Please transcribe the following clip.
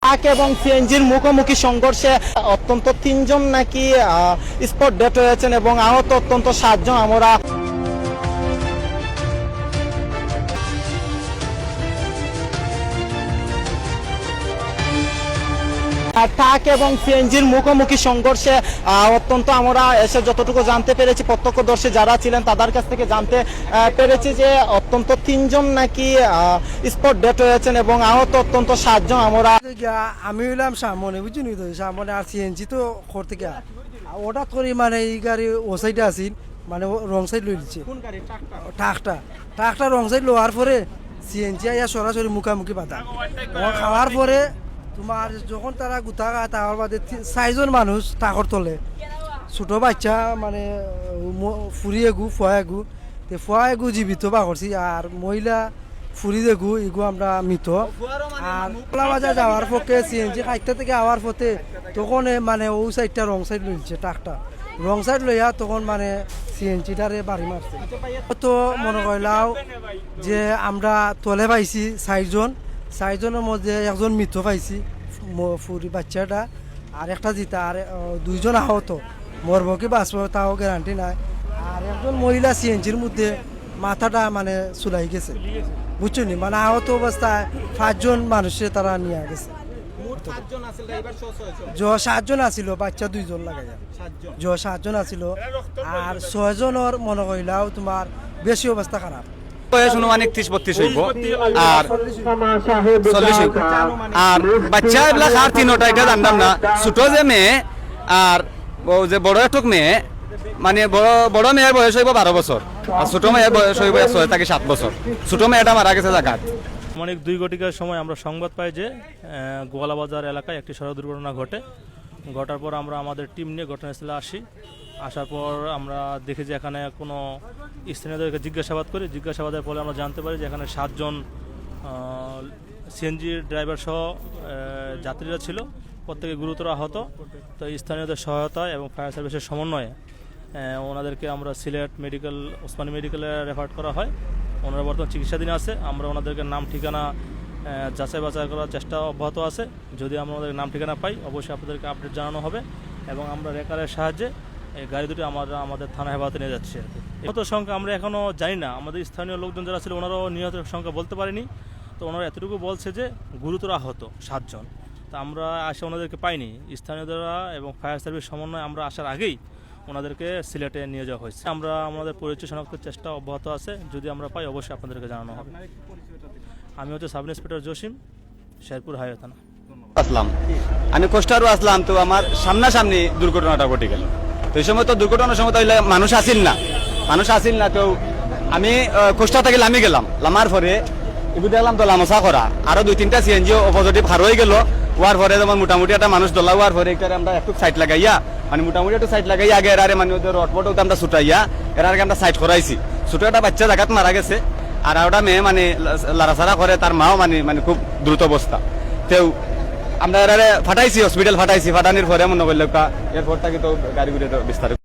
Truck এবং সিএনজির মুখোমুখি সংঘর্ষে অত্যন্ত 3 জন নাকি স্পট ডেথ হয়েছেন এবং আহত অত্যন্ত 7 জন। আমরা ট্রাক এবং সিএনজির মুখোমুখি সংঘর্ষে অত্যন্ত আমরা এসে যতটুকু জানতে পেরেছি, প্রত্যক্ষদর্শী যারা ছিলেন তাদের কাছ থেকে জানতে পেরেছি যে অত্যন্ত 3 জন নাকি স্পট ডেথ হয়েছেন এবং আহত অত্যন্ত 7 জন। আমরা আমি হইলাম সামনে বুঝছি তো সামনে আর সিএনজি তো করতে গিয়া হঠাৎ করে মানে এই গাড়ি ও সাইডে আসিল মানে রং সাইড লই দিচ্ছে ট্রাকটা রং সাইড লোয়ার পরে সিএনজি আইয়া সরাসরি মুখামুখি বাধা খাওয়ার পরে তোমার যখন তারা গুতা খায় তার বাদে 4 জন মানুষ ট্রাকর তলে ছোট বাচ্চা মানে ফুরি এগু ফুয়া এগু জীবিত বা করছি আর মহিলা ফুরি দেখু এগু আমরা মৃত। আর কলা বাজার যাওয়ার পক্ষে সিএনজি খাইতে থেকে আওয়ার পথে তখন মানে ও সাইডটা রং সাইড লইছে ট্রাকটা রং সাইড লইয়া তখন মানে সিএনজিটারে বাড়ি মারছে। তো মনে করলাও যে আমরা তলে পাইছি 4 জনের মধ্যে একজন মৃত পাইছি ফুরি বাচ্চাটা আর একটা জিতা আর 2 জন আহত মরবো কি বাঁচবো তাও গ্যারান্টি নাই। আর একজন মহিলা সিএনজির মধ্যে মাথাটা মানে চুলাই গেছে বুঝছো নি মানে আহত অবস্থায় 5 জন মানুষের তারা নিয়ে গেছে। 7 জন আসিল বাচ্চা 2 জন লাগাই 7 জন আসিল আর 6 জনের মনে করিলাও তোমার বেশি অবস্থা খারাপ বয়স অনুমানিক 30-32 হইব আর 40 হইব আর বাচ্চা এগুলা আর 3টা এটা জানতাম না। ছোট যে মেয়ে আর যে বড় একটুক মেয়ে মানে বড় মেয়ের বয়স হইব 12 বছর আর ছোট মেয়ের বয়স হইব 6 থেকে 7 বছর। ছোট মেয়েটা মারা গেছে জায়গায়। অনেক 2 ঘটিকার সময় আমরা সংবাদ পাই যে গোয়ালাবাজার এলাকায় একটি সড়ক দুর্ঘটনা ঘটার পর আমরা আমাদের টিম নিয়ে ঘটনাস্থলে আসার পর আমরা দেখি যে এখানে কোনো স্থানীয়দেরকে জিজ্ঞাসাবাদের ফলে আমরা জানতে পারি যে এখানে 7 জন সিএনজির ড্রাইভার সহ যাত্রীরা ছিল, প্রত্যেকে গুরুতর আহত। তো স্থানীয়দের সহায়তায় এবং ফায়ার সার্ভিসের সমন্বয়ে ওনাদেরকে আমরা সিলেট ওসমানী মেডিকেলে রেফার করা হয়। ওনারা বর্তমানে চিকিৎসাধীন আছে। আমরা ওনাদেরকে নাম ঠিকানা যাচাই বাছাই করার চেষ্টা অব্যাহত আছে। যদি আমরা ওনাদের নাম ঠিকানা পাই অবশ্যই আপনাদেরকে আপডেট জানানো হবে এবং আমরা রেকারের সাহায্যে এই গাড়ি দুটি আমরা আমাদের থানা হেফাজতে নিয়ে যাচ্ছি। নিহত সংখ্যা আমরা এখনও জানি না। আমাদের স্থানীয় লোকজন যারা ছিল ওনারাও নিহতের সংখ্যা বলতে পারেনি। তো ওনারা এতটুকু বলছে যে গুরুতর আহত 7 জন। তো আমরা আসে ওনাদেরকে পাইনি। স্থানীয়রা এবং ফায়ার সার্ভিস সমন্বয়ে আমরা আসার আগেই ওনাদেরকে সিলেটে নিয়ে যাওয়া হয়েছে। আমরা আমাদের পরিচয় শনাক্তের চেষ্টা অব্যাহত আছে। যদি আমরা পাই অবশ্যই আপনাদেরকে জানানো হবে। আমি হচ্ছে sub inspector Jasim, Sherpur highway থানা। আমি কোস্টারও আসলাম তো আমার সামনাসামনি দুর্ঘটনাটা ঘটে গেল। তো এই সময় তো দুর্ঘটনার সময় তো মানুষ আসিল না তো আমি কোস্টার থেকে লামি গেলাম। লামার পরে এগুলো দেখলাম তো লামসা করা আরো 2-3টা সিএনজি অপোজিটিভ হার হয়ে গেল। হওয়ার পরে যেমন মোটামুটি একটা মানুষ দোলা হওয়ার পরে আমরা একটু সাইড লাগাইয়া মানে মোটামুটি একটু সাইড লাগাইয়া আগে এরারে মানে ওদের রটপটও আমরা ছুটাইয়া এর আগে আমরা সাইড করাইছি। ছোট একটা বাচ্চা জায়গাত মারা গেছে আর ওটা মেয়ে মানে লাড়াছাড়া করে, তার মাও মানে খুব দ্রুত অবস্থা। তেও আমরা এরারে ফাটাইছি, হসপিটাল ফাটাইছি। ফাটানির পরে মনে করলে এরপর থাকি তো গাড়ি বিস্তারিত